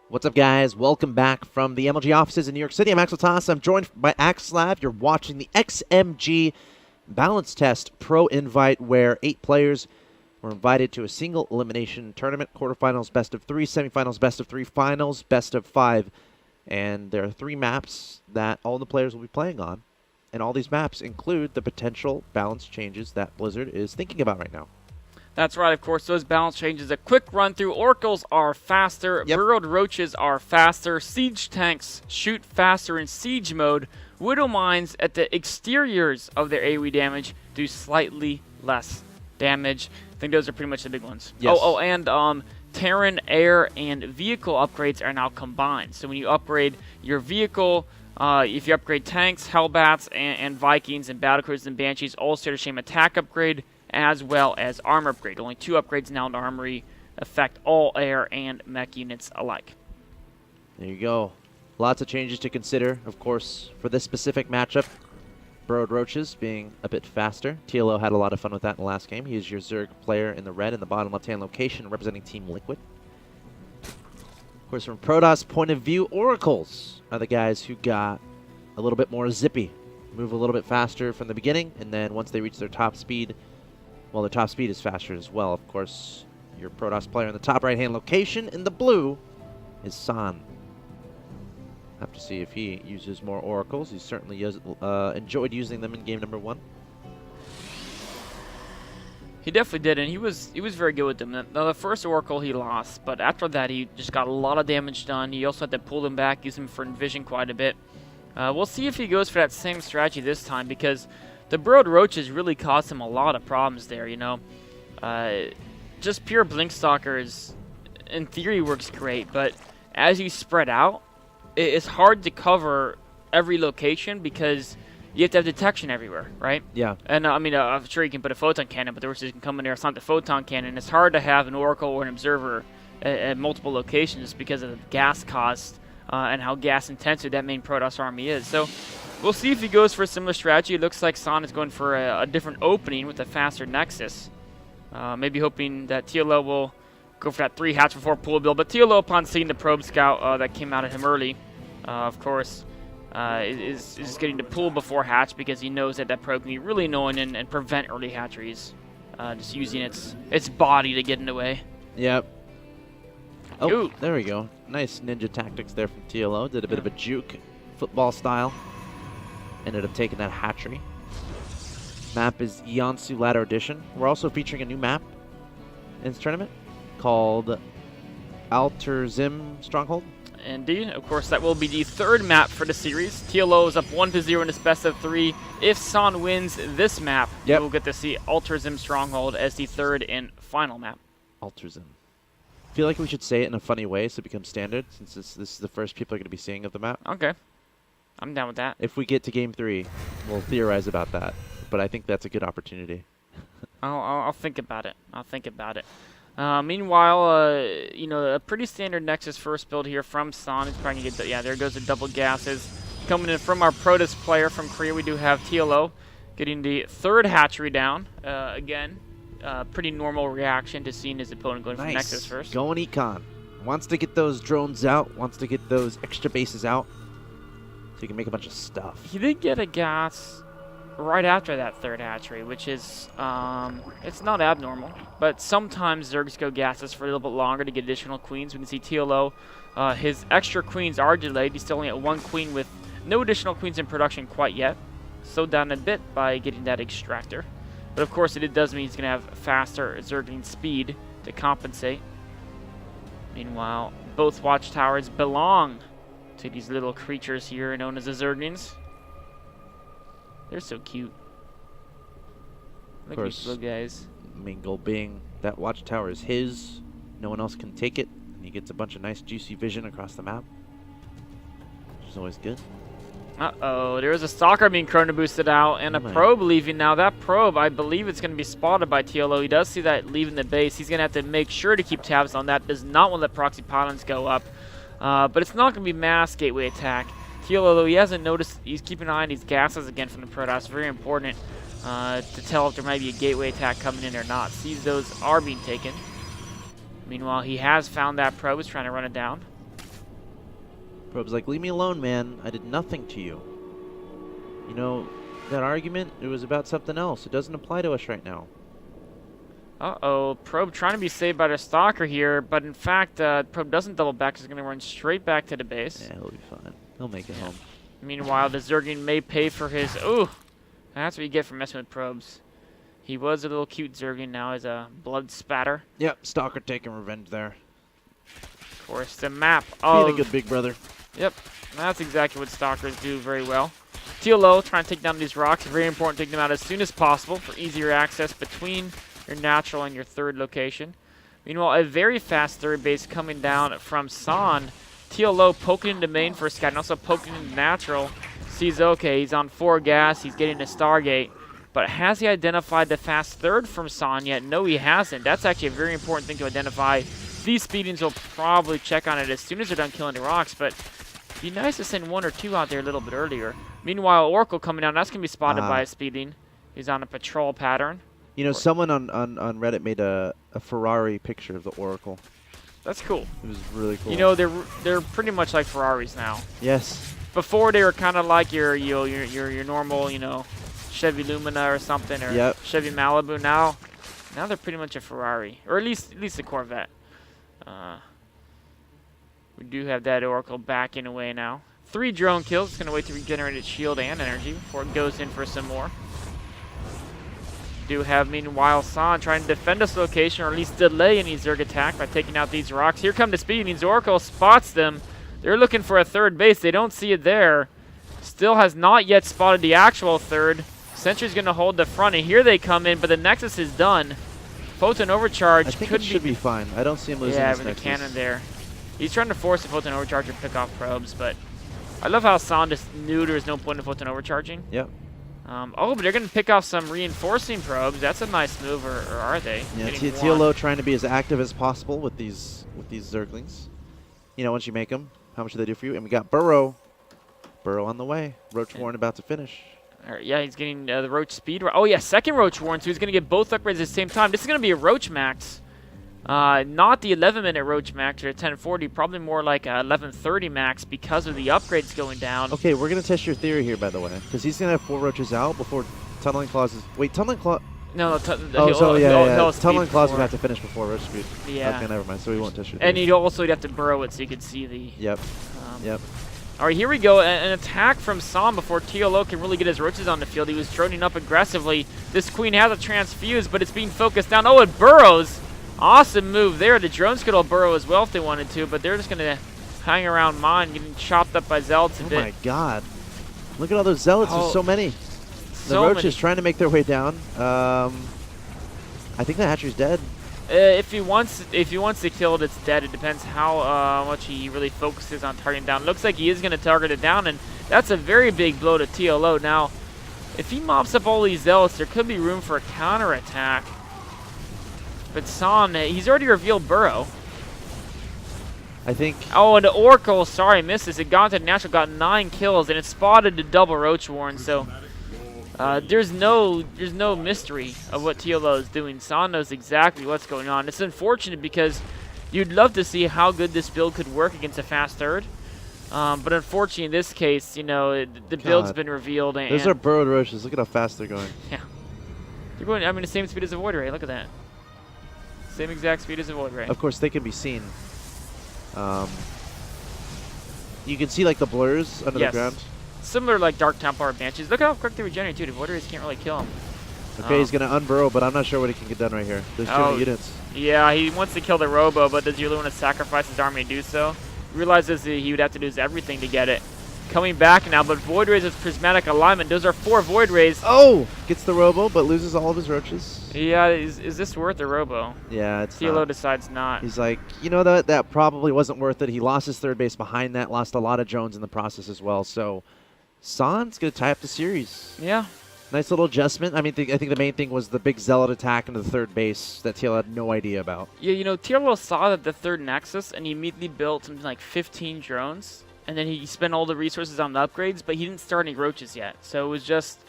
What's up, guys? Welcome back from the MLG offices in New York City. I'm Axel Toss. I'm joined by Axlav. You're watching the XMG Balance Test Pro Invite, where 8 players were invited to a single elimination tournament, quarterfinals, best of 3, semifinals, best of 3, finals, best of 5. And there are 3 maps that all the players will be playing on. And all these maps include the potential balance changes that Blizzard is thinking about right now. That's right, of course, those balance changes. A quick run through. Oracles are faster, burrowed roaches are faster, siege tanks shoot faster in siege mode, widow mines at the exteriors of their AoE damage do slightly less damage. I think those are pretty much the big ones. Yes. And Terran, air, and vehicle upgrades are now combined. So when you upgrade your vehicle, if you upgrade tanks, Hellbats, and Vikings, and Battlecruisers and Banshees, all share the same attack upgrade, as well as armor upgrade. Only 2 upgrades now in Armory affect all air and mech units alike. There you go. Lots of changes to consider, of course, for this specific matchup. Burrowed Roaches being a bit faster. TLO had a lot of fun with that in the last game. He is your Zerg player in the red in the bottom left-hand location, representing Team Liquid. Of course, from Protoss' point of view, Oracles are the guys who got a little bit more zippy. Move a little bit faster from the beginning, and then once they reach their top speed, well, the top speed is faster as well. Of course, your Protoss player in the top right-hand location in the blue is San. Have to see if he uses more Oracles. He certainly enjoyed using them in game number 1. He definitely did, and he was very good with them. Now, the first Oracle he lost, but after that he just got a lot of damage done. He also had to pull them back, use them for Envision quite a bit. We'll see if he goes for that same strategy this time, because the burrowed roaches really caused him a lot of problems there, you know. Just pure Blinkstalker is, in theory, works great, but as you spread out, it's hard to cover every location because you have to have detection everywhere, right? Yeah. And I mean, I'm sure you can put a photon cannon, but the roaches can come in there. It's not the photon cannon. It's hard to have an Oracle or an Observer at multiple locations because of the gas cost and how gas intensive that main Protoss army is. So we'll see if he goes for a similar strategy. It looks like San is going for a different opening with a faster Nexus. Maybe hoping that TLO will go for that 3 hatch before pool build. But TLO, upon seeing the probe scout that came out at him early, of course, is getting to pool before hatch because he knows that that probe can be really annoying and prevent early hatcheries. Just using its body to get in the way. Yep. Oh, Ooh. There we go. Nice ninja tactics there from TLO. Did a bit of a juke, football style. Ended up taking that hatchery. Map is Yansu Ladder Edition. We're also featuring a new map in this tournament called Alterzim Stronghold. Indeed. Of course, that will be the 3rd map for the series. TLO is up 1-0 in this best of 3. If San wins this map, we'll get to see Alterzim Stronghold as the 3rd and final map. Alterzim. I feel like we should say it in a funny way so it becomes standard, since this is the first people are going to be seeing of the map. Okay. I'm down with that. If we get to game 3, we'll theorize about that. But I think that's a good opportunity. I'll think about it. I'll think about it. Meanwhile, you know, a pretty standard Nexus first build here from San. He's probably gonna get yeah, there goes the double gases. Coming in from our Protoss player from Korea, we do have TLO getting the 3rd hatchery down. Again, pretty normal reaction to seeing his opponent going for Nexus first. Going Econ. Wants to get those drones out, wants to get those extra bases out so he can make a bunch of stuff. He did get a gas right after that 3rd hatchery, which is, it's not abnormal, but sometimes Zergs go gases for a little bit longer to get additional queens. We can see TLO, his extra queens are delayed. He's still only at 1 queen with no additional queens in production quite yet. Slowed down a bit by getting that extractor. But of course, it does mean he's going to have faster Zergling speed to compensate. Meanwhile, both watchtowers belong to these little creatures here known as the Zerglings. They're so cute. Look at these little guys. Main goal being that watchtower is his. No one else can take it. And he gets a bunch of nice juicy vision across the map, which is always good. Uh-oh, there is a Stalker being chrono boosted out and a probe leaving now. That probe, I believe it's going to be spotted by TLO. He does see that leaving the base. He's going to have to make sure to keep tabs on that. Does not want to let proxy pylons go up. But it's not going to be mass gateway attack. TLO, though, he hasn't noticed, he's keeping an eye on these gases again from the Protoss. Very important to tell if there might be a gateway attack coming in or not. Sees those are being taken. Meanwhile, he has found that probe. He's trying to run it down. Probe's like, leave me alone, man. I did nothing to you. You know, that argument, it was about something else. It doesn't apply to us right now. Uh-oh, Probe trying to be saved by the Stalker here, but in fact, Probe doesn't double back. He's going to run straight back to the base. Yeah, he'll be fine. He'll make it home. Meanwhile, the Zergling may pay for his... Ooh! That's what you get for messing with Probes. He was a little cute Zergling, now he's a blood spatter. Yep, Stalker taking revenge there. Of course, the map Being of... a good big brother. Yep, that's exactly what Stalkers do very well. TLO trying to take down these rocks. Very important to take them out as soon as possible for easier access between your natural and your third location. Meanwhile, a very fast third base coming down from San. TLO poking into main for a scout and also poking into natural. Sees, okay, he's on 4 gas, he's getting a Stargate. But has he identified the fast third from San yet? No, he hasn't. That's actually a very important thing to identify. These speedings will probably check on it as soon as they're done killing the rocks, but it'd be nice to send 1 or 2 out there a little bit earlier. Meanwhile, Oracle coming down, that's going to be spotted by a speeding. He's on a patrol pattern. You know, someone on Reddit made a Ferrari picture of the Oracle. That's cool. It was really cool. You know, they're pretty much like Ferraris now. Yes. Before they were kind of like your normal, you know, Chevy Lumina or something, or Chevy Malibu. Now they're pretty much a Ferrari, or at least a Corvette. We do have that Oracle backing away now. 3 drone kills. It's going to wait to regenerate its shield and energy before it goes in for some more. Do have, meanwhile, San trying to defend this location, or at least delay any Zerg attack by taking out these rocks. Here come the speedings. Oracle spots them. They're looking for a third base. They don't see it there. Still has not yet spotted the actual third. Sentry's going to hold the front, and here they come in, but the Nexus is done. Photon Overcharge I think it should be fine. I don't see him losing yeah, this with Nexus. the cannon there. He's trying to force the Photon Overcharge to pick off probes, but I love how San just knew there was no point in Photon Overcharging. Yep. Oh, but they're going to pick off some reinforcing probes. That's a nice move, or are they? Yeah, TLO trying to be as active as possible with these Zerglings. You know, once you make them, how much do they do for you? And we got Burrow. Burrow on the way. Roach Warren about to finish. Yeah, he's getting the Roach speed. Oh, yeah, second Roach Warren, so he's going to get both upgrades at the same time. This is going to be a Roach Max. Not the 11-minute Roach Max or 1040, probably more like a 1130 Max because of the upgrades going down. Okay, we're going to test your theory here, by the way, because he's going to have 4 Roaches out before Tunneling Claws is... Wait, Tunneling Claws... No, Tunneling Claws would have to finish before Roach Speed. Yeah. Okay, never mind, so we won't test your theory. And he'd have to burrow it so you could see the... Yep, yep. All right, here we go. An attack from Sam before TLO can really get his roaches on the field. He was droning up aggressively. This queen has a transfuse, but it's being focused down. Oh, it burrows. Awesome move there. The drones could all burrow as well if they wanted to, but they're just going to hang around mine, getting chopped up by Zealots a bit. Oh, my God. Look at all those Zealots. There's so many. The Roaches trying to make their way down. I think the hatchery's dead. If he wants to kill it, it's dead. It depends how much he really focuses on targeting down. Looks like he is going to target it down, and that's a very big blow to TLO. Now, if he mops up all these Zealots, there could be room for a counterattack. But San, he's already revealed Burrow. I think... Oh, and the Oracle, sorry, misses. It got to natural, got 9 kills, and it spotted the double Roach Warren, so... there's no mystery of what TLO is doing. San knows exactly what's going on. It's unfortunate because you'd love to see how good this build could work against a fast third. But unfortunately, in this case, you know, the build's been revealed. And those are burrowed Roaches. Look at how fast they're going. Yeah. They're going, I mean, the same speed as a Void Ray. Look at that. Same exact speed as a Void Ray. Of course, they can be seen. You can see, like, the blurs under the ground. Similar like Dark Templar Banshees. Look how quick they regenerate too. The Void Rays can't really kill him. Okay, he's going to unburrow, but I'm not sure what he can get done right here. There's too many units. Yeah, he wants to kill the Robo, but does he really want to sacrifice his army to do so? He realizes that he would have to lose everything to get it. Coming back now, but Void Rays with Prismatic Alignment. Those are 4 Void Rays. Oh! Gets the Robo, but loses all of his Roaches. Yeah, is this worth a Robo? Yeah, it's TLO decides not. He's like, you know, that probably wasn't worth it. He lost his third base behind that, lost a lot of drones in the process as well, so... San's going to tie up the series. Yeah. Nice little adjustment. I mean, I think the main thing was the big Zealot attack into the third base that TLO had no idea about. Yeah, you know, TLO saw that the third Nexus, and he immediately built something like 15 drones. And then he spent all the resources on the upgrades, but he didn't start any Roaches yet. So it was just...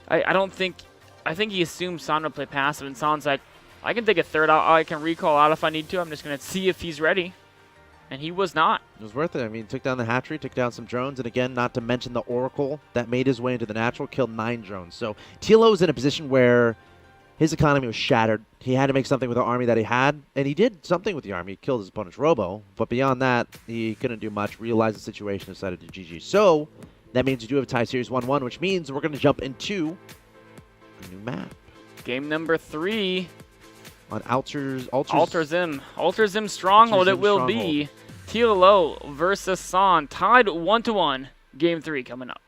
I think he assumed San would play passive, and San's like, I can take a third out. I can recall out if I need to. I'm just going to see if he's ready. and he was not. It was worth it. I mean, took down the hatchery, took down some drones, and again, not to mention the Oracle that made his way into the natural, killed 9 drones. So TLO is in a position where his economy was shattered. He had to make something with the army that he had, and he did something with the army. He killed his opponent's Robo, but beyond that, he couldn't do much, realized the situation, and decided to GG. So that means we do have a tie series 1-1, which means we're going to jump into a new map. Game number 3. On Alterzim. Alterzim Stronghold it will be. TLO versus San. Tied 1-1. Game 3 coming up.